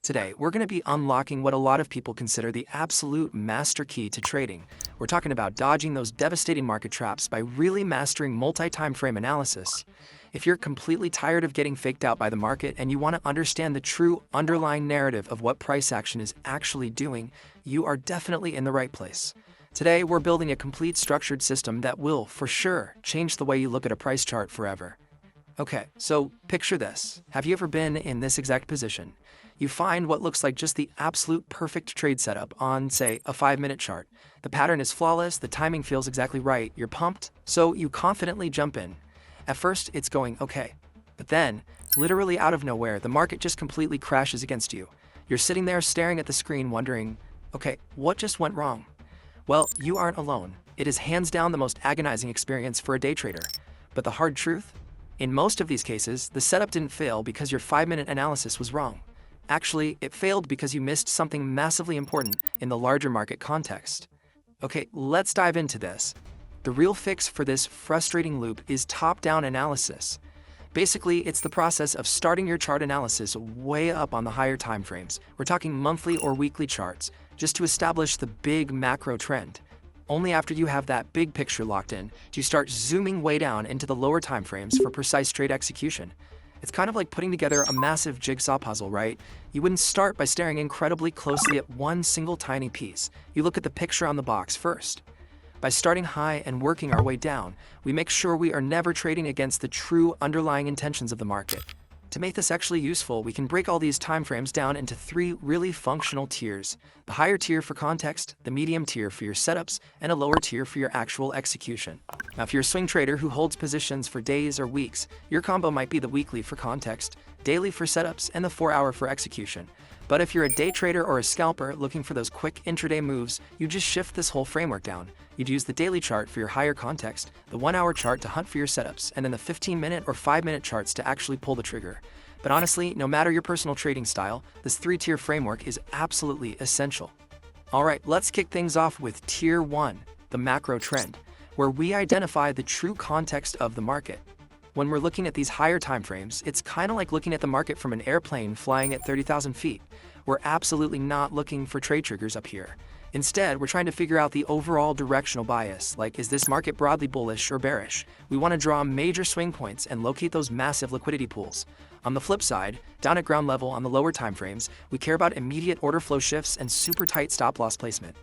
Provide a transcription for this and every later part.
Today, we're going to be unlocking what a lot of people consider the absolute master key to trading. We're talking about dodging those devastating market traps by really mastering multi-time frame analysis. If you're completely tired of getting faked out by the market and you want to understand the true underlying narrative of what price action is actually doing, you are definitely in the right place. Today, we're building a complete structured system that will, for sure, change the way you look at a price chart forever. Okay, so picture this. Have you ever been in this exact position? You find what looks like just the absolute perfect trade setup on, say, a 5-minute chart. The pattern is flawless, the timing feels exactly right, you're pumped, so you confidently jump in. At first, it's going okay. But then, literally out of nowhere, the market just completely crashes against you. You're sitting there staring at the screen wondering, okay, what just went wrong? Well, you aren't alone. It is hands down the most agonizing experience for a day trader. But the hard truth? In most of these cases, the setup didn't fail because your 5-minute analysis was wrong. Actually, it failed because you missed something massively important in the larger market context. Okay, let's dive into this. The real fix for this frustrating loop is top-down analysis. Basically, it's the process of starting your chart analysis way up on the higher time frames. We're talking monthly or weekly charts, just to establish the big macro trend. Only after you have that big picture locked in, do you start zooming way down into the lower time frames for precise trade execution. It's kind of like putting together a massive jigsaw puzzle, right? You wouldn't start by staring incredibly closely at one single tiny piece. You look at the picture on the box first. By starting high and working our way down, we make sure we are never trading against the true underlying intentions of the market. To make this actually useful, we can break all these timeframes down into 3 really functional tiers. The higher tier for context, the medium tier for your setups, and a lower tier for your actual execution. Now, if you're a swing trader who holds positions for days or weeks, your combo might be the weekly for context, daily for setups, and the 4-hour for execution. But if you're a day trader or a scalper looking for those quick intraday moves, you just shift this whole framework down. You'd use the daily chart for your higher context, the 1-hour chart to hunt for your setups, and then the 15-minute or 5-minute charts to actually pull the trigger. But honestly, no matter your personal trading style, this 3-tier framework is absolutely essential. Alright, let's kick things off with Tier 1, the macro trend, where we identify the true context of the market. When we're looking at these higher time frames, it's kind of like looking at the market from an airplane flying at 30,000 feet. We're absolutely not looking for trade triggers up here. Instead, we're trying to figure out the overall directional bias, like is this market broadly bullish or bearish? We want to draw major swing points and locate those massive liquidity pools. On the flip side, down at ground level on the lower time frames, we care about immediate order flow shifts and super tight stop loss placement.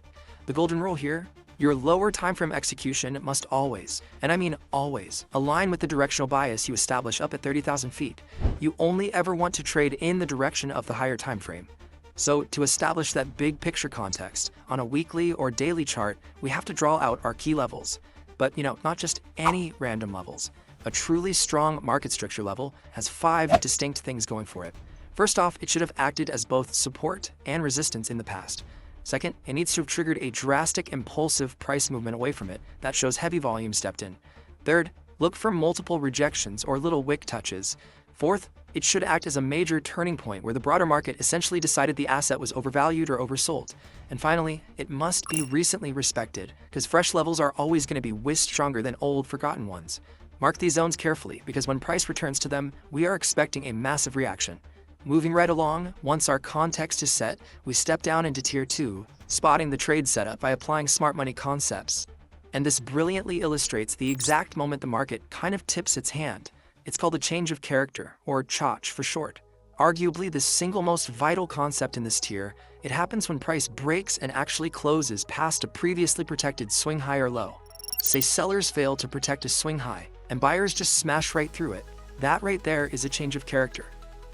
The golden rule here? Your lower timeframe execution must always, and I mean always, align with the directional bias you establish up at 30,000 feet. You only ever want to trade in the direction of the higher time frame. So to establish that big picture context, on a weekly or daily chart, we have to draw out our key levels. But not just any random levels. A truly strong market structure level has 5 distinct things going for it. First off, it should have acted as both support and resistance in the past. Second, it needs to have triggered a drastic impulsive price movement away from it that shows heavy volume stepped in. Third, look for multiple rejections or little wick touches. Fourth, it should act as a major turning point where the broader market essentially decided the asset was overvalued or oversold. And finally, it must be recently respected, because fresh levels are always going to be whiz stronger than old, forgotten ones. Mark these zones carefully, because when price returns to them, we are expecting a massive reaction. Moving right along, once our context is set, we step down into Tier 2, spotting the trade setup by applying smart money concepts. And this brilliantly illustrates the exact moment the market kind of tips its hand. It's called a change of character, or CHOCH for short. Arguably the single most vital concept in this tier, it happens when price breaks and actually closes past a previously protected swing high or low. Say sellers fail to protect a swing high, and buyers just smash right through it. That right there is a change of character.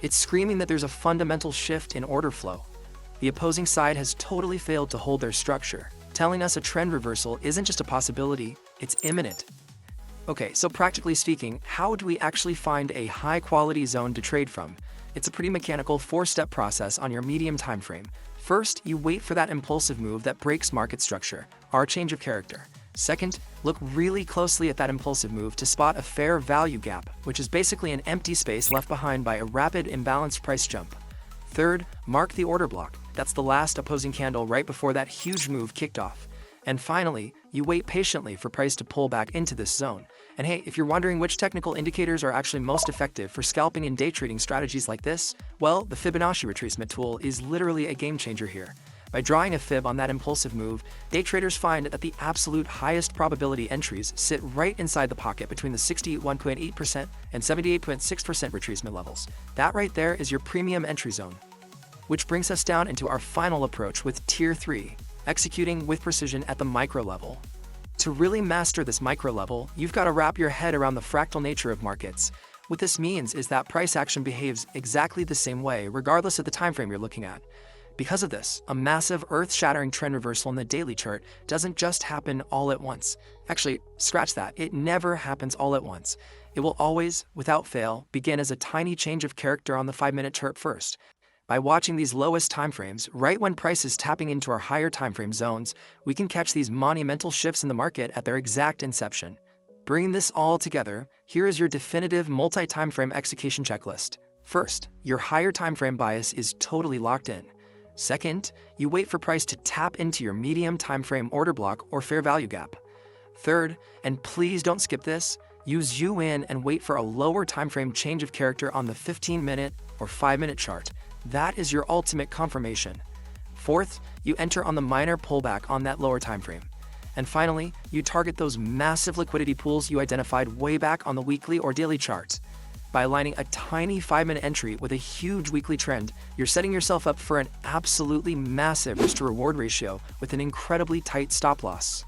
It's screaming that there's a fundamental shift in order flow. The opposing side has totally failed to hold their structure, telling us a trend reversal isn't just a possibility, it's imminent. Okay, so practically speaking, how do we actually find a high-quality zone to trade from? It's a pretty mechanical 4-step process on your medium time frame. First, you wait for that impulsive move that breaks market structure, our change of character. Second, look really closely at that impulsive move to spot a fair value gap, which is basically an empty space left behind by a rapid imbalanced price jump. Third, mark the order block. That's the last opposing candle right before that huge move kicked off. And finally, you wait patiently for price to pull back into this zone. And hey, if you're wondering which technical indicators are actually most effective for scalping and day trading strategies like this, well, the Fibonacci retracement tool is literally a game changer here. By drawing a fib on that impulsive move, day traders find that the absolute highest probability entries sit right inside the pocket between the 61.8% and 78.6% retracement levels. That right there is your premium entry zone. Which brings us down into our final approach with Tier 3, executing with precision at the micro level. To really master this micro level, you've got to wrap your head around the fractal nature of markets. What this means is that price action behaves exactly the same way regardless of the time frame you're looking at. Because of this, a massive earth-shattering trend reversal in the daily chart doesn't just happen all at once. Actually, scratch that, it never happens all at once. It will always, without fail, begin as a tiny change of character on the 5-minute chart first. By watching these lowest timeframes, right when price is tapping into our higher timeframe zones, we can catch these monumental shifts in the market at their exact inception. Bringing this all together, here is your definitive multi-timeframe execution checklist. First, your higher timeframe bias is totally locked in. Second, you wait for price to tap into your medium timeframe order block or fair value gap. Third, and please don't skip this, you zoom in and wait for a lower timeframe change of character on the 15-minute or 5-minute chart. That is your ultimate confirmation. Fourth, you enter on the minor pullback on that lower time frame. And finally, you target those massive liquidity pools you identified way back on the weekly or daily charts. By aligning a tiny 5-minute entry with a huge weekly trend, you're setting yourself up for an absolutely massive risk-to-reward ratio with an incredibly tight stop loss.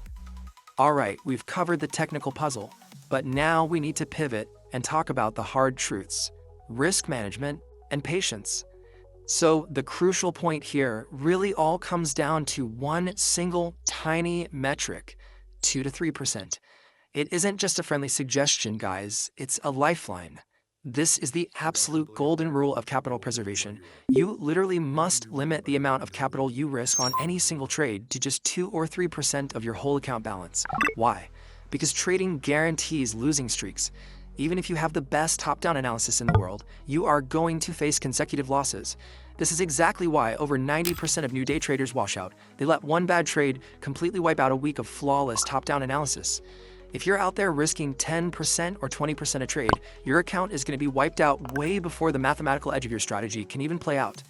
Alright, we've covered the technical puzzle, but now we need to pivot and talk about the hard truths: risk management and patience. So the crucial point here really all comes down to one single tiny metric, 2 to 3%. It isn't just a friendly suggestion, guys, it's a lifeline. This is the absolute golden rule of capital preservation. You literally must limit the amount of capital you risk on any single trade to just 2 or 3% of your whole account balance. Why? Because trading guarantees losing streaks. Even if you have the best top-down analysis in the world, you are going to face consecutive losses. This is exactly why over 90% of new day traders wash out. They let one bad trade completely wipe out a week of flawless top-down analysis. If you're out there risking 10% or 20% a trade, your account is going to be wiped out way before the mathematical edge of your strategy can even play out.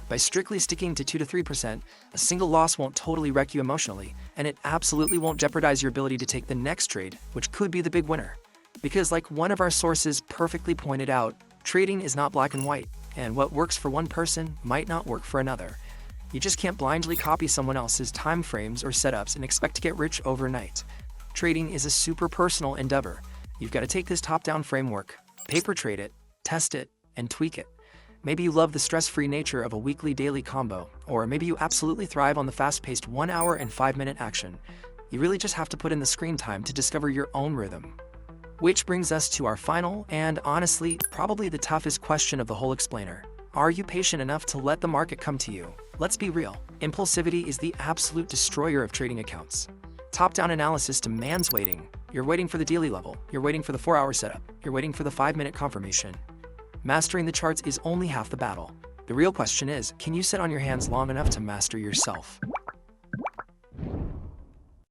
By strictly sticking to 2 to 3%, a single loss won't totally wreck you emotionally, and it absolutely won't jeopardize your ability to take the next trade, which could be the big winner. Because like one of our sources perfectly pointed out, trading is not black and white, and what works for one person might not work for another. You just can't blindly copy someone else's time frames or setups and expect to get rich overnight. Trading is a super personal endeavor. You've got to take this top-down framework, paper trade it, test it, and tweak it. Maybe you love the stress-free nature of a weekly daily combo, or maybe you absolutely thrive on the fast-paced 1 hour and 5-minute action. You really just have to put in the screen time to discover your own rhythm. Which brings us to our final, and honestly, probably the toughest question of the whole explainer. Are you patient enough to let the market come to you? Let's be real. Impulsivity is the absolute destroyer of trading accounts. Top-down analysis demands waiting. You're waiting for the daily level. You're waiting for the 4-hour setup. You're waiting for the 5-minute confirmation. Mastering the charts is only half the battle. The real question is, can you sit on your hands long enough to master yourself?